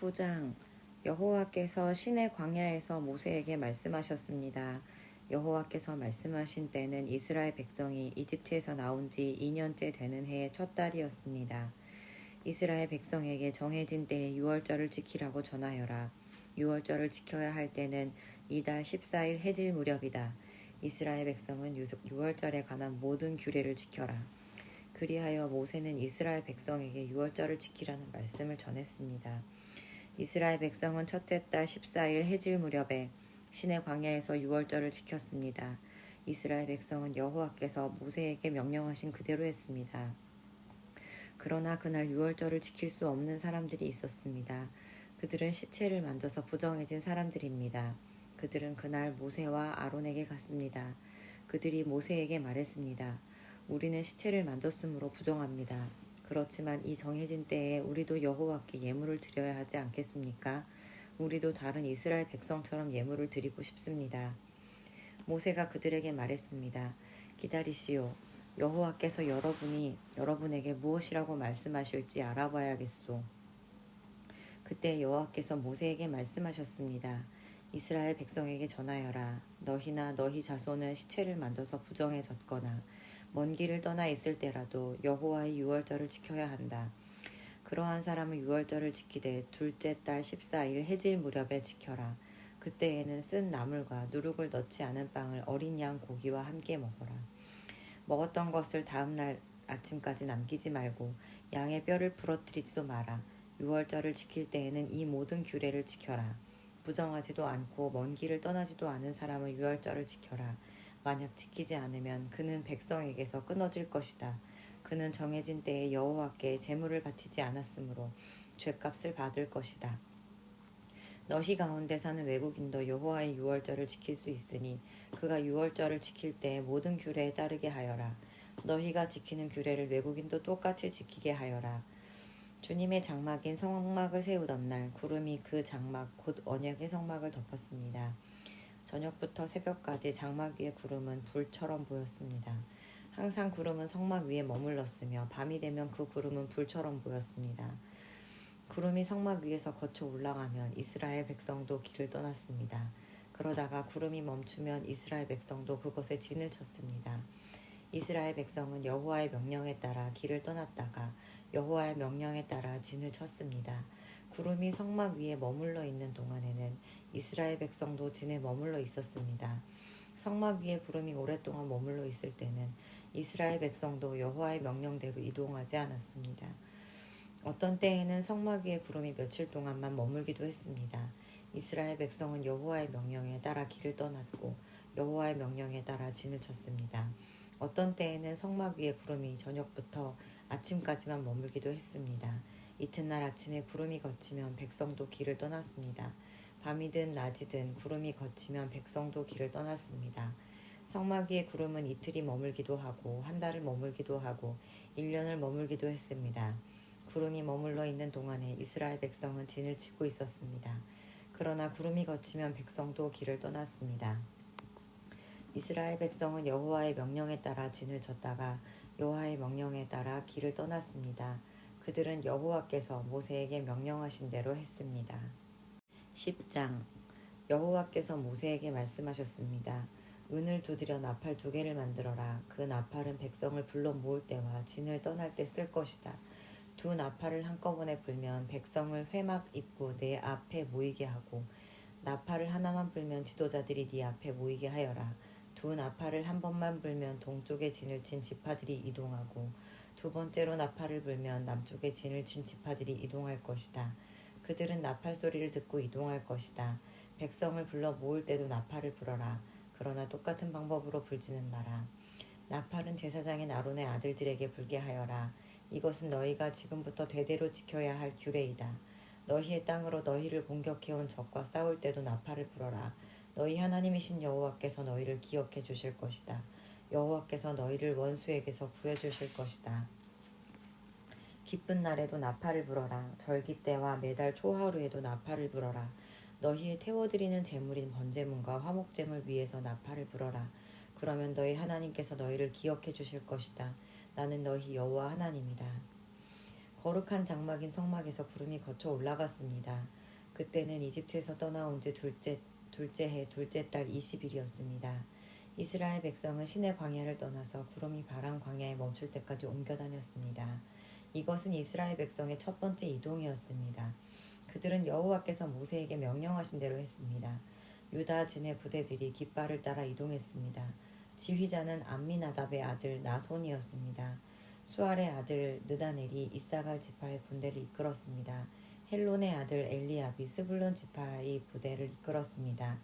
9장 여호와께서 시내 광야에서 모세에게 말씀하셨습니다. 여호와께서 말씀하신 때는 이스라엘 백성이 이집트에서 나온 지 2년째 되는 해의 첫 달이었습니다. 이스라엘 백성에게 정해진 때에 유월절을 지키라고 전하여라. 유월절을 지켜야 할 때는 이달 14일 해질 무렵이다. 이스라엘 백성은 유월절에 관한 모든 규례를 지켜라. 그리하여 모세는 이스라엘 백성에게 유월절을 지키라는 말씀을 전했습니다. 이스라엘 백성은 첫째 달 14일 해질 무렵에 시내 광야에서 유월절을 지켰습니다. 이스라엘 백성은 여호와께서 모세에게 명령하신 그대로 했습니다. 그러나 그날 유월절을 지킬 수 없는 사람들이 있었습니다. 그들은 시체를 만져서 부정해진 사람들입니다. 그들은 그날 모세와 아론에게 갔습니다. 그들이 모세에게 말했습니다. 우리는 시체를 만졌으므로 부정합니다. 그렇지만 이 정해진 때에 우리도 여호와께 예물을 드려야 하지 않겠습니까? 우리도 다른 이스라엘 백성처럼 예물을 드리고 싶습니다. 모세가 그들에게 말했습니다. 기다리시오. 여호와께서 여러분에게 무엇이라고 말씀하실지 알아봐야겠소. 그때 여호와께서 모세에게 말씀하셨습니다. 이스라엘 백성에게 전하여라. 너희나 너희 자손은 시체를 만져서 부정해졌거나 먼 길을 떠나 있을 때라도 여호와의 유월절을 지켜야 한다. 그러한 사람은 유월절을 지키되 둘째 달 14일 해질 무렵에 지켜라. 그때에는 쓴 나물과 누룩을 넣지 않은 빵을 어린 양 고기와 함께 먹어라. 먹었던 것을 다음 날 아침까지 남기지 말고 양의 뼈를 부러뜨리지도 마라. 유월절을 지킬 때에는 이 모든 규례를 지켜라. 부정하지도 않고 먼 길을 떠나지도 않은 사람은 유월절을 지켜라. 만약 지키지 않으면 그는 백성에게서 끊어질 것이다. 그는 정해진 때에 여호와께 제물을 바치지 않았으므로 죗값을 받을 것이다. 너희 가운데 사는 외국인도 여호와의 유월절을 지킬 수 있으니 그가 유월절을 지킬 때 모든 규례에 따르게 하여라. 너희가 지키는 규례를 외국인도 똑같이 지키게 하여라. 주님의 장막인 성막을 세우던 날 구름이 그 장막 곧 언약의 성막을 덮었습니다. 저녁부터 새벽까지 장막 위의 구름은 불처럼 보였습니다. 항상 구름은 성막 위에 머물렀으며 밤이 되면 그 구름은 불처럼 보였습니다. 구름이 성막 위에서 거쳐 올라가면 이스라엘 백성도 길을 떠났습니다. 그러다가 구름이 멈추면 이스라엘 백성도 그것에 진을 쳤습니다. 이스라엘 백성은 여호와의 명령에 따라 길을 떠났다가 여호와의 명령에 따라 진을 쳤습니다. 구름이 성막 위에 머물러 있는 동안에는 이스라엘 백성도 진에 머물러 있었습니다. 성막 위에 구름이 오랫동안 머물러 있을 때는 이스라엘 백성도 여호와의 명령대로 이동하지 않았습니다. 어떤 때에는 성막 위에 구름이 며칠 동안만 머물기도 했습니다. 이스라엘 백성은 여호와의 명령에 따라 길을 떠났고 여호와의 명령에 따라 진을 쳤습니다. 어떤 때에는 성막 위에 구름이 저녁부터 아침까지만 머물기도 했습니다. 이튿날 아침에 구름이 걷히면 백성도 길을 떠났습니다. 밤이든 낮이든 구름이 걷히면 백성도 길을 떠났습니다. 성막 위에 구름은 이틀이 머물기도 하고 한 달을 머물기도 하고 1년을 머물기도 했습니다. 구름이 머물러 있는 동안에 이스라엘 백성은 진을 치고 있었습니다. 그러나 구름이 걷히면 백성도 길을 떠났습니다. 이스라엘 백성은 여호와의 명령에 따라 진을 쳤다가 여호와의 명령에 따라 길을 떠났습니다. 그들은 여호와께서 모세에게 명령하신 대로 했습니다. 10장 여호와께서 모세에게 말씀하셨습니다. 은을 두드려 나팔 2개를 만들어라. 그 나팔은 백성을 불러 모을 때와 진을 떠날 때 쓸 것이다. 2 나팔을 한꺼번에 불면 백성을 회막 입구 내 앞에 모이게 하고 나팔을 하나만 불면 지도자들이 네 앞에 모이게 하여라. 2 나팔을 한 번만 불면 동쪽에 진을 친 지파들이 이동하고 2번째로 나팔을 불면 남쪽에 진을 친 지파들이 이동할 것이다. 그들은 나팔 소리를 듣고 이동할 것이다. 백성을 불러 모을 때도 나팔을 불어라. 그러나 똑같은 방법으로 불지는 마라. 나팔은 제사장인 아론의 아들들에게 불게 하여라. 이것은 너희가 지금부터 대대로 지켜야 할 규례이다. 너희의 땅으로 너희를 공격해온 적과 싸울 때도 나팔을 불어라. 너희 하나님이신 여호와께서 너희를 기억해 주실 것이다. 여호와께서 너희를 원수에게서 구해주실 것이다. 기쁜 날에도 나팔을 불어라. 절기 때와 매달 초하루에도 나팔을 불어라. 너희의 태워드리는 제물인 번제물과 화목제물 위에서 나팔을 불어라. 그러면 너희 하나님께서 너희를 기억해 주실 것이다. 나는 너희 여호와 하나님이다. 거룩한 장막인 성막에서 구름이 거쳐 올라갔습니다. 그때는 이집트에서 떠나온 지 둘째 해 둘째 달 20일이었습니다. 이스라엘 백성은 시내 광야를 떠나서 구름이 바람 광야에 멈출 때까지 옮겨 다녔습니다. 이것은 이스라엘 백성의 첫 번째 이동이었습니다. 그들은 여호와께서 모세에게 명령하신 대로 했습니다. 유다 진의 부대들이 깃발을 따라 이동했습니다. 지휘자는 암미나답의 아들 나손이었습니다. 수알의 아들 느다넬이 이사갈 지파의 군대를 이끌었습니다. 헬론의 아들 엘리압이 스불론 지파의 부대를 이끌었습니다.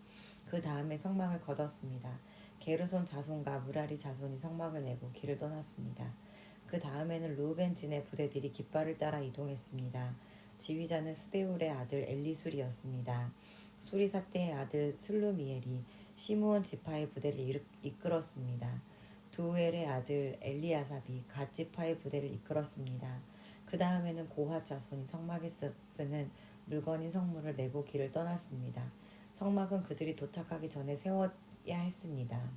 그 다음에 성막을 걷었습니다. 게르손 자손과 무라리 자손이 성막을 내고 길을 떠났습니다. 그 다음에는 르우벤 진의 부대들이 깃발을 따라 이동했습니다. 지휘자는 스데울의 아들 엘리술이었습니다. 수리사떼의 아들 슬루미엘이 시므온 지파의 부대를 이끌었습니다. 두엘의 아들 엘리아삽이 갓 지파의 부대를 이끌었습니다. 그 다음에는 고핫 자손이 성막에 쓰는 물건인 성물을 메고 길을 떠났습니다. 성막은 그들이 도착하기 전에 세워야 했습니다.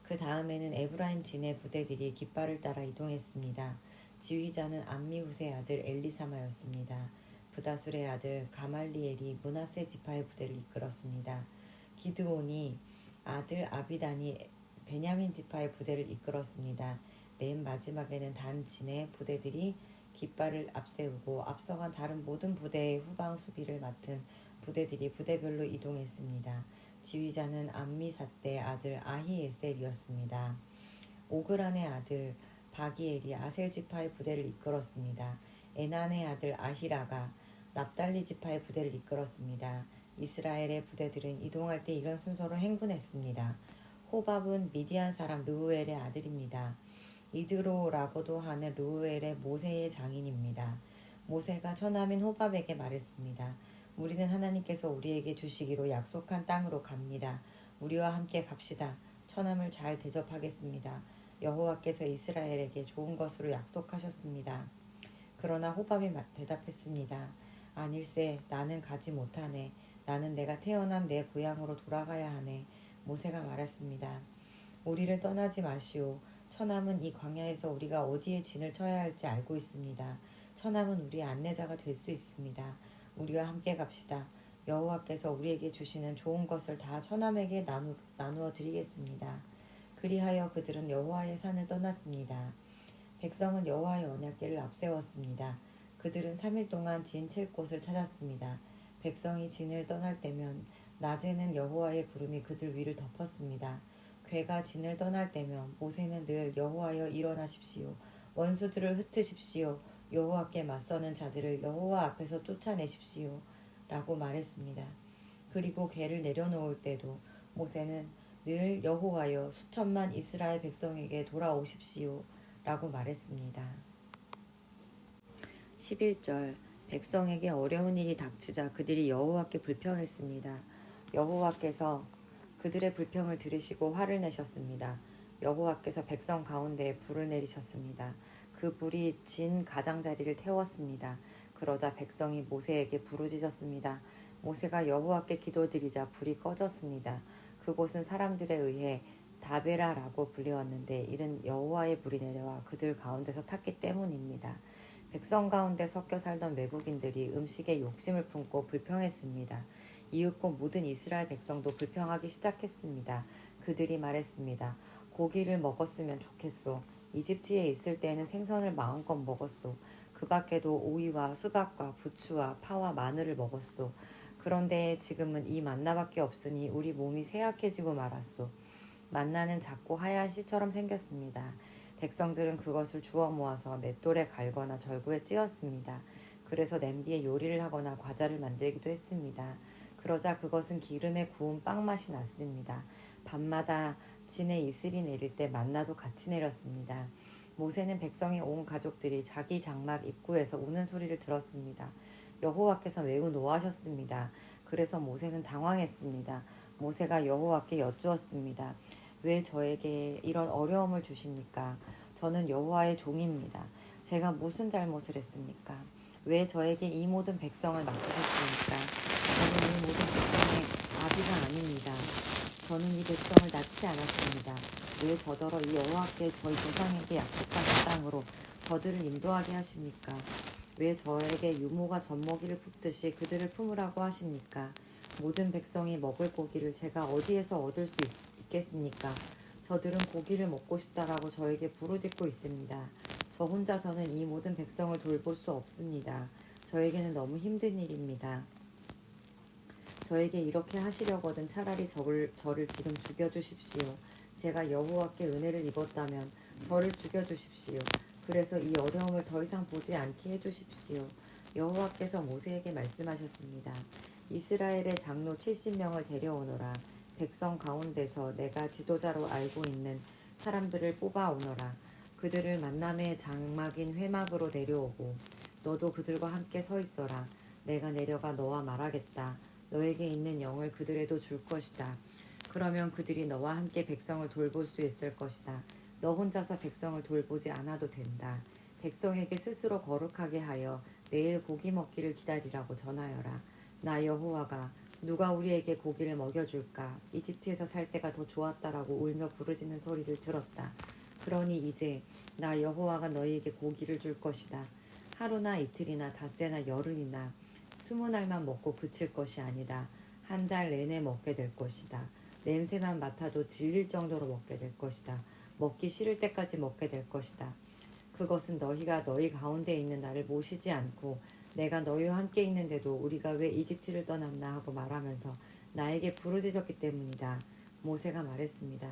그 다음에는 에브라임 진의 부대들이 깃발을 따라 이동했습니다. 지휘자는 암미후스의 아들 엘리사마였습니다. 부다술의 아들 가말리엘이 므낫세 지파의 부대를 이끌었습니다. 기드온이 아들 아비단이 베냐민 지파의 부대를 이끌었습니다. 맨 마지막에는 단 진의 부대들이 깃발을 앞세우고 앞서간 다른 모든 부대의 후방 수비를 맡은 부대들이 부대별로 이동했습니다. 지휘자는 암미사떼의 아들 아히에셀이었습니다. 오그란의 아들 바기엘이 아셀 지파의 부대를 이끌었습니다. 에난의 아들 아히라가 납달리 지파의 부대를 이끌었습니다. 이스라엘의 부대들은 이동할 때 이런 순서로 행군했습니다. 호밥은 미디안 사람 르우엘의 아들입니다. 이드로라고도 하는 르우엘의 모세의 장인입니다. 모세가 처남인 호밥에게 말했습니다. 우리는 하나님께서 우리에게 주시기로 약속한 땅으로 갑니다. 우리와 함께 갑시다. 처남을 잘 대접하겠습니다. 여호와께서 이스라엘에게 좋은 것으로 약속하셨습니다. 그러나 호밥이 대답했습니다. 아닐세, 나는 가지 못하네. 나는 내가 태어난 내 고향으로 돌아가야 하네. 모세가 말했습니다. 우리를 떠나지 마시오. 처남은 이 광야에서 우리가 어디에 진을 쳐야 할지 알고 있습니다. 처남은 우리의 안내자가 될 수 있습니다. 우리와 함께 갑시다. 여호와께서 우리에게 주시는 좋은 것을 다 처남에게 나누어 드리겠습니다. 그리하여 그들은 여호와의 산을 떠났습니다. 백성은 여호와의 언약궤를 앞세웠습니다. 그들은 3일 동안 진 칠 곳을 찾았습니다. 백성이 진을 떠날 때면 낮에는 여호와의 구름이 그들 위를 덮었습니다. 궤가 진을 떠날 때면 모세는 늘 여호와여 일어나십시오. 원수들을 흩으십시오. 여호와께 맞서는 자들을 여호와 앞에서 쫓아내십시오. 라고 말했습니다. 그리고 궤를 내려놓을 때도 모세는 늘 여호와여 수천만 이스라엘 백성에게 돌아오십시오. 라고 말했습니다. 11절 백성에게 어려운 일이 닥치자 그들이 여호와께 불평했습니다. 여호와께서 그들의 불평을 들으시고 화를 내셨습니다. 여호와께서 백성 가운데에 불을 내리셨습니다. 그 불이 진 가장자리를 태웠습니다. 그러자 백성이 모세에게 부르짖었습니다. 모세가 여호와께 기도드리자 불이 꺼졌습니다. 그곳은 사람들에 의해 다베라라고 불리웠는데 이는 여호와의 불이 내려와 그들 가운데서 탔기 때문입니다. 백성 가운데 섞여 살던 외국인들이 음식에 욕심을 품고 불평했습니다. 이윽고 모든 이스라엘 백성도 불평하기 시작했습니다. 그들이 말했습니다. 고기를 먹었으면 좋겠소. 이집트에 있을 때에는 생선을 마음껏 먹었소. 그 밖에도 오이와 수박과 부추와 파와 마늘을 먹었소. 그런데 지금은 이 만나밖에 없으니 우리 몸이 쇠약해지고 말았소. 만나는 작고 하얀 씨처럼 생겼습니다. 백성들은 그것을 주워 모아서 맷돌에 갈거나 절구에 찧었습니다. 그래서 냄비에 요리를 하거나 과자를 만들기도 했습니다. 그러자 그것은 기름에 구운 빵 맛이 났습니다. 밤마다 진에 이슬이 내릴 때 만나도 같이 내렸습니다. 모세는 백성의 온 가족들이 자기 장막 입구에서 우는 소리를 들었습니다. 여호와께서 매우 노하셨습니다. 그래서 모세는 당황했습니다. 모세가 여호와께 여쭈었습니다. 왜 저에게 이런 어려움을 주십니까? 저는 여호와의 종입니다. 제가 무슨 잘못을 했습니까? 왜 저에게 이 모든 백성을 맡기셨습니까? 저는 이 모든 백성의 아비가 아닙니다. 저는 이 백성을 낳지 않았습니다. 왜 저더러 이 여호와께 저희 조상에게 약속하신 땅으로 저들을 인도하게 하십니까? 왜 저에게 유모가 젖먹이를 품듯이 그들을 품으라고 하십니까? 모든 백성이 먹을 고기를 제가 어디에서 얻을 수 있겠습니까? 저들은 고기를 먹고 싶다라고 저에게 부르짖고 있습니다. 저 혼자서는 이 모든 백성을 돌볼 수 없습니다. 저에게는 너무 힘든 일입니다. 저에게 이렇게 하시려거든 차라리 저를 지금 죽여주십시오. 제가 여호와께 은혜를 입었다면 저를 죽여주십시오. 그래서 이 어려움을 더 이상 보지 않게 해주십시오. 여호와께서 모세에게 말씀하셨습니다. 이스라엘의 장로 70명을 데려오너라. 백성 가운데서 내가 지도자로 알고 있는 사람들을 뽑아오너라. 그들을 만남의 장막인 회막으로 데려오고 너도 그들과 함께 서 있어라. 내가 내려가 너와 말하겠다. 너에게 있는 영을 그들에도 줄 것이다. 그러면 그들이 너와 함께 백성을 돌볼 수 있을 것이다. 너 혼자서 백성을 돌보지 않아도 된다. 백성에게 스스로 거룩하게 하여 내일 고기 먹기를 기다리라고 전하여라. 나 여호와가 누가 우리에게 고기를 먹여줄까? 이집트에서 살 때가 더 좋았다라고 울며 부르짖는 소리를 들었다. 그러니 이제 나 여호와가 너희에게 고기를 줄 것이다. 하루나 이틀이나 닷새나 열흘이나 20날만 먹고 그칠 것이 아니다. 한 달 내내 먹게 될 것이다. 냄새만 맡아도 질릴 정도로 먹게 될 것이다. 먹기 싫을 때까지 먹게 될 것이다. 그것은 너희가 너희 가운데 있는 나를 모시지 않고 내가 너희와 함께 있는데도 우리가 왜 이집트를 떠났나 하고 말하면서 나에게 부르짖었기 때문이다. 모세가 말했습니다.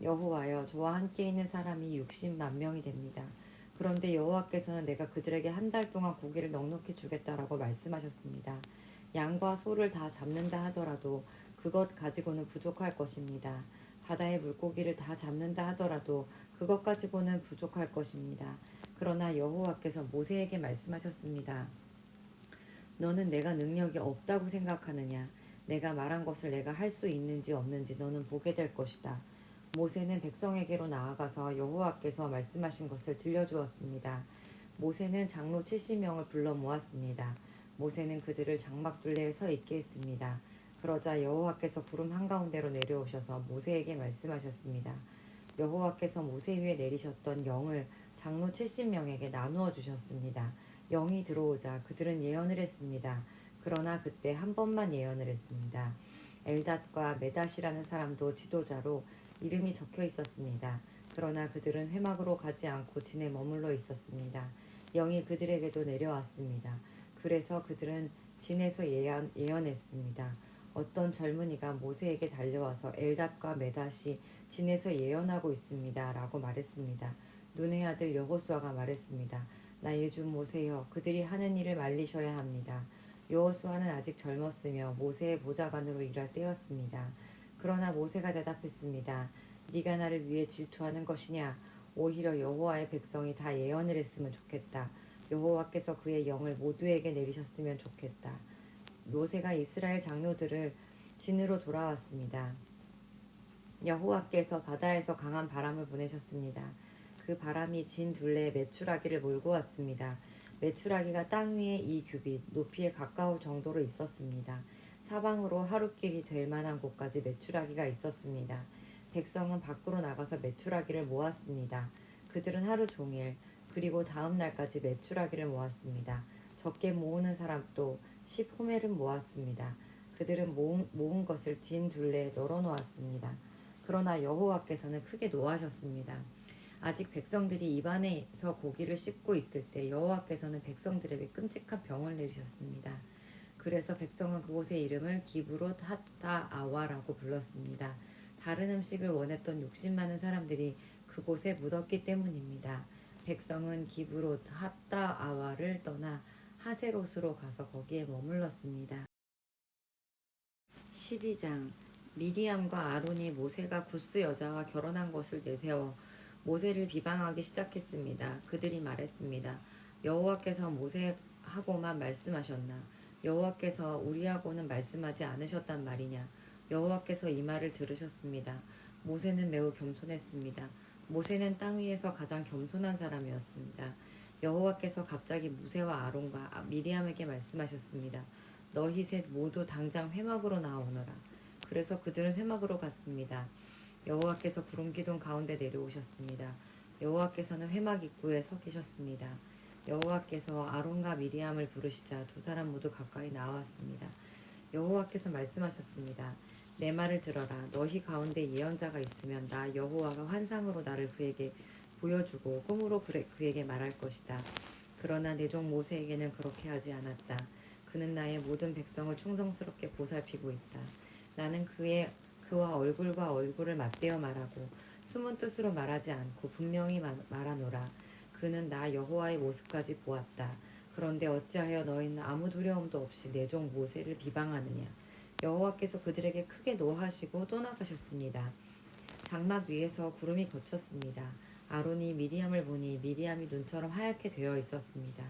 여호와여, 저와 함께 있는 사람이 60만 명이 됩니다. 그런데 여호와께서는 내가 그들에게 한 달 동안 고기를 넉넉히 주겠다라고 말씀하셨습니다. 양과 소를 다 잡는다 하더라도 그것 가지고는 부족할 것입니다. 바다의 물고기를 다 잡는다 하더라도 그것 가지고는 부족할 것입니다. 그러나 여호와께서 모세에게 말씀하셨습니다. 너는 내가 능력이 없다고 생각하느냐? 내가 말한 것을 내가 할 수 있는지 없는지 너는 보게 될 것이다. 모세는 백성에게로 나아가서 여호와께서 말씀하신 것을 들려주었습니다. 모세는 장로 70명을 불러 모았습니다. 모세는 그들을 장막둘레에 서 있게 했습니다. 그러자 여호와께서 구름 한가운데로 내려오셔서 모세에게 말씀하셨습니다. 여호와께서 모세 위에 내리셨던 영을 장로 70명에게 나누어 주셨습니다. 영이 들어오자 그들은 예언을 했습니다. 그러나 그때 한 번만 예언을 했습니다. 엘닷과 메닷이라는 사람도 지도자로 이름이 적혀 있었습니다. 그러나 그들은 회막으로 가지 않고 진에 머물러 있었습니다. 영이 그들에게도 내려왔습니다. 그래서 그들은 진에서 예언했습니다. 어떤 젊은이가 모세에게 달려와서 엘닷과 메닷이 진에서 예언하고 있습니다. 라고 말했습니다. 눈의 아들 여호수아가 말했습니다. 나의 주 모세여, 그들이 하는 일을 말리셔야 합니다. 여호수아는 아직 젊었으며 모세의 보좌관으로 일할 때였습니다. 그러나 모세가 대답했습니다. 네가 나를 위해 질투하는 것이냐? 오히려 여호와의 백성이 다 예언을 했으면 좋겠다. 여호와께서 그의 영을 모두에게 내리셨으면 좋겠다. 모세가 이스라엘 장로들을 진으로 돌아왔습니다. 여호와께서 바다에서 강한 바람을 보내셨습니다. 그 바람이 진 둘레에 메추라기를 몰고 왔습니다. 메추라기가 땅 위에 2규빗 높이에 가까울 정도로 있었습니다. 사방으로 하루길이 될 만한 곳까지 메추라기가 있었습니다. 백성은 밖으로 나가서 메추라기를 모았습니다. 그들은 하루 종일 그리고 다음 날까지 메추라기를 모았습니다. 적게 모으는 사람도 10호멜을 모았습니다. 그들은 모은 것을 진 둘레에 널어 놓았습니다. 그러나 여호와께서는 크게 노하셨습니다. 아직 백성들이 입안에서 고기를 씹고 있을 때 여호와께서는 백성들에게 끔찍한 병을 내리셨습니다. 그래서 백성은 그곳의 이름을 기브롯 핫다 아와라고 불렀습니다. 다른 음식을 원했던 욕심 많은 사람들이 그곳에 묻었기 때문입니다. 백성은 기브롯 핫다 아와를 떠나 하세롯으로 가서 거기에 머물렀습니다. 12장 미리암과 아론이 모세가 구스 여자와 결혼한 것을 내세워 모세를 비방하기 시작했습니다. 그들이 말했습니다. 여호와께서 모세하고만 말씀하셨나? 여호와께서 우리하고는 말씀하지 않으셨단 말이냐? 여호와께서 이 말을 들으셨습니다. 모세는 매우 겸손했습니다. 모세는 땅 위에서 가장 겸손한 사람이었습니다. 여호와께서 갑자기 모세와 아론과 미리암에게 말씀하셨습니다. 너희 셋 모두 당장 회막으로 나오너라. 그래서 그들은 회막으로 갔습니다. 여호와께서 구름 기둥 가운데 내려오셨습니다. 여호와께서는 회막 입구에 서 계셨습니다. 여호와께서 아론과 미리암을 부르시자 두 사람 모두 가까이 나왔습니다. 여호와께서 말씀하셨습니다. 내 말을 들어라. 너희 가운데 예언자가 있으면 나 여호와가 환상으로 나를 그에게 보여주고 꿈으로 그에게 말할 것이다. 그러나 내 종 모세에게는 그렇게 하지 않았다. 그는 나의 모든 백성을 충성스럽게 보살피고 있다. 나는 그와 얼굴과 얼굴을 맞대어 말하고 숨은 뜻으로 말하지 않고 분명히 말하노라. 그는 나 여호와의 모습까지 보았다. 그런데 어찌하여 너희는 아무 두려움도 없이 내 종 모세를 비방하느냐. 여호와께서 그들에게 크게 노하시고 떠나가셨습니다. 장막 위에서 구름이 걷혔습니다. 아론이 미리암을 보니 미리암이 눈처럼 하얗게 되어 있었습니다.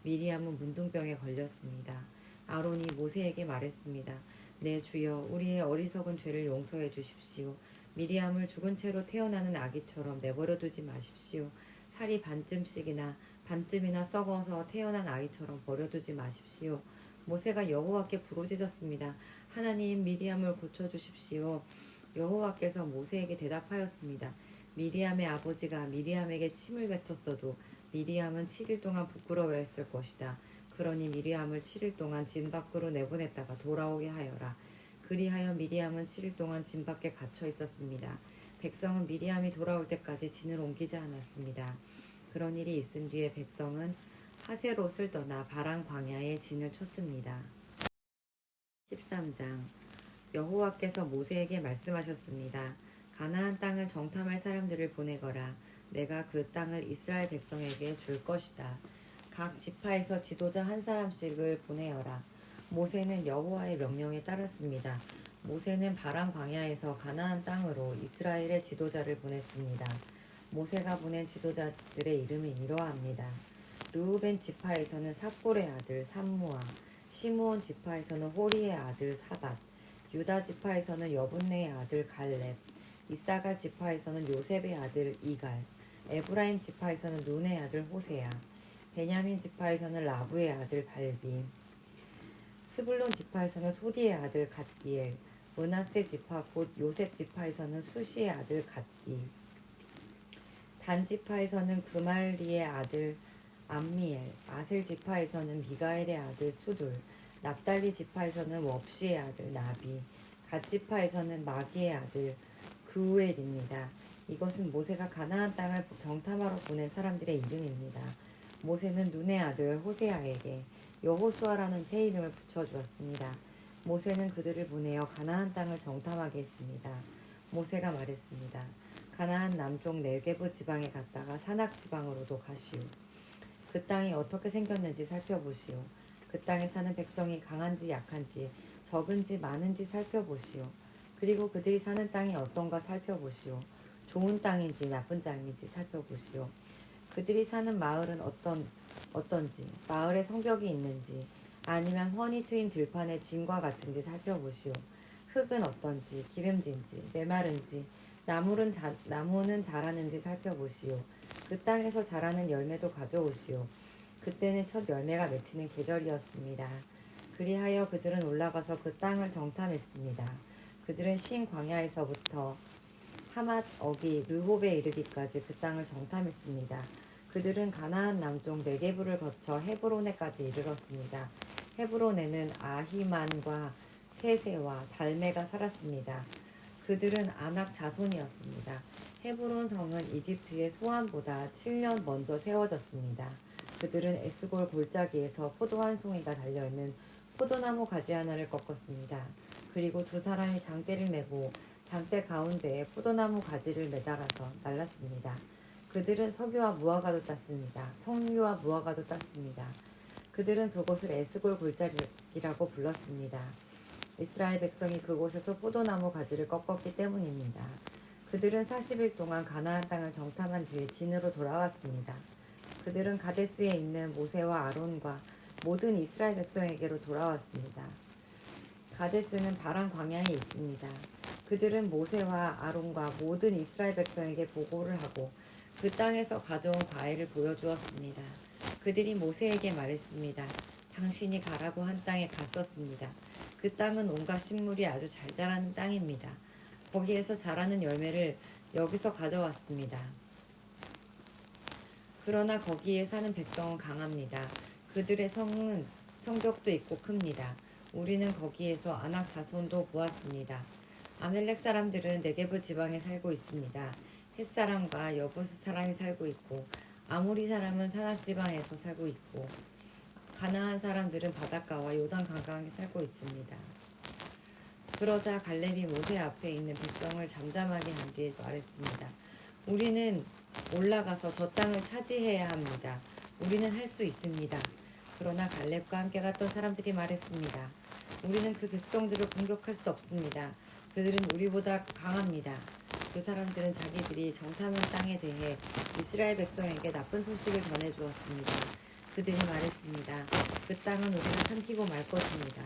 미리암은 문둥병에 걸렸습니다. 아론이 모세에게 말했습니다. 내 주여, 우리의 어리석은 죄를 용서해 주십시오. 미리암을 죽은 채로 태어나는 아기처럼 내버려 두지 마십시오. 살이 반쯤이나 썩어서 태어난 아이처럼 버려두지 마십시오. 모세가 여호와께 부르짖었습니다. 하나님, 미리암을 고쳐주십시오. 여호와께서 모세에게 대답하였습니다. 미리암의 아버지가 미리암에게 침을 뱉었어도 미리암은 7일 동안 부끄러워했을 것이다. 그러니 미리암을 7일 동안 진 밖으로 내보냈다가 돌아오게 하여라. 그리하여 미리암은 7일 동안 진 밖에 갇혀 있었습니다. 백성은 미리암이 돌아올 때까지 진을 옮기지 않았습니다. 그런 일이 있은 뒤에 백성은 하세롯을 떠나 바란 광야에 진을 쳤습니다. 13장 여호와께서 모세에게 말씀하셨습니다. 가나안 땅을 정탐할 사람들을 보내거라. 내가 그 땅을 이스라엘 백성에게 줄 것이다. 각 지파에서 지도자 한 사람씩을 보내어라. 모세는 여호와의 명령에 따랐습니다. 모세는 바란 광야에서 가나안 땅으로 이스라엘의 지도자를 보냈습니다. 모세가 보낸 지도자들의 이름이 이러합니다. 르우벤 지파에서는 삽골의 아들 삼무아, 시므온 지파에서는 호리의 아들 사밧, 유다 지파에서는 여분네의 아들 갈렙, 이사갈 지파에서는 요셉의 아들 이갈, 에브라임 지파에서는 눈의 아들 호세야, 베냐민 지파에서는 라부의 아들 발비, 스불론 지파에서는 소디의 아들 갓디엘, 므낫세 지파 곧 요셉 지파에서는 수시의 아들 갓디, 단 지파에서는 그말리의 아들 암미엘, 아셀 지파에서는 미가엘의 아들 수둘, 납달리 지파에서는 웁시의 아들 나비, 갓 지파에서는 마기의 아들 그우엘입니다. 이것은 모세가 가나안 땅을 정탐하러 보낸 사람들의 이름입니다. 모세는 눈의 아들 호세아에게 여호수아라는 새 이름을 붙여주었습니다. 모세는 그들을 보내어 가나안 땅을 정탐하게 했습니다. 모세가 말했습니다. 가나안 남쪽 네게부 지방에 갔다가 산악 지방으로도 가시오. 그 땅이 어떻게 생겼는지 살펴보시오. 그 땅에 사는 백성이 강한지 약한지 적은지 많은지 살펴보시오. 그리고 그들이 사는 땅이 어떤가 살펴보시오. 좋은 땅인지 나쁜 땅인지 살펴보시오. 그들이 사는 마을은 어떤지, 마을에 성벽이 있는지, 아니면 훤히 트인 들판의 진과 같은지 살펴보시오. 흙은 어떤지, 기름진지, 메마른지, 나무는 자라는지 살펴보시오. 그 땅에서 자라는 열매도 가져오시오. 그때는 첫 열매가 맺히는 계절이었습니다. 그리하여 그들은 올라가서 그 땅을 정탐했습니다. 그들은 신 광야에서부터 하맛 어기 르홉에 이르기까지 그 땅을 정탐했습니다. 그들은 가나안 남쪽 네게부를 거쳐 헤브론에까지 이르렀습니다. 헤브론에는 아히만과 세세와 달메가 살았습니다. 그들은 아낙 자손이었습니다. 헤브론 성은 이집트의 소안보다 7년 먼저 세워졌습니다. 그들은 에스골 골짜기에서 포도 한 송이가 달려있는 포도나무 가지 하나를 꺾었습니다. 그리고 두 사람이 장대를 메고 장대 가운데에 포도나무 가지를 매달아서 날랐습니다. 그들은 석유와 무화과도 땄습니다. 석류와 무화과도 땄습니다. 그들은 그곳을 에스골 골짜기라고 불렀습니다. 이스라엘 백성이 그곳에서 포도나무 가지를 꺾었기 때문입니다. 그들은 40일 동안 가나안 땅을 정탐한 뒤에 진으로 돌아왔습니다. 그들은 가데스에 있는 모세와 아론과 모든 이스라엘 백성에게로 돌아왔습니다. 가데스는 바란 광야에 있습니다. 그들은 모세와 아론과 모든 이스라엘 백성에게 보고를 하고 그 땅에서 가져온 과일을 보여주었습니다. 그들이 모세에게 말했습니다. 당신이 가라고 한 땅에 갔었습니다. 그 땅은 온갖 식물이 아주 잘 자라는 땅입니다. 거기에서 자라는 열매를 여기서 가져왔습니다. 그러나 거기에 사는 백성은 강합니다. 그들의 성은 성벽도 있고 큽니다. 우리는 거기에서 아낙 자손도 보았습니다. 아멜렉 사람들은 네게브 지방에 살고 있습니다. 헷 사람과 여부스 사람이 살고 있고 아모리 사람은 산악 지방에서 살고 있고 가나안 사람들은 바닷가와 요단 강강에 살고 있습니다. 그러자 갈렙이 모세 앞에 있는 백성을 잠잠하게 한 뒤에 말했습니다. 우리는 올라가서 저 땅을 차지해야 합니다. 우리는 할 수 있습니다. 그러나 갈렙과 함께 갔던 사람들이 말했습니다. 우리는 그 백성들을 공격할 수 없습니다. 그들은 우리보다 강합니다. 그 사람들은 자기들이 정탐한 땅에 대해 이스라엘 백성에게 나쁜 소식을 전해주었습니다. 그들이 말했습니다. 그 땅은 우리가 삼키고 말 것입니다.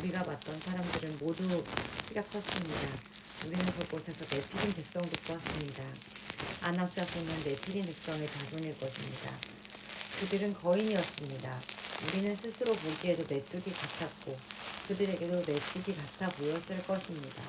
우리가 봤던 사람들은 모두 키가 컸습니다. 우리는 그곳에서 네피림 백성도 보았습니다. 아낙 자손은 네피림 백성의 자손일 것입니다. 그들은 거인이었습니다. 우리는 스스로 보기에도 메뚜기 같았고 그들에게도 메뚜기 같아 보였을 것입니다.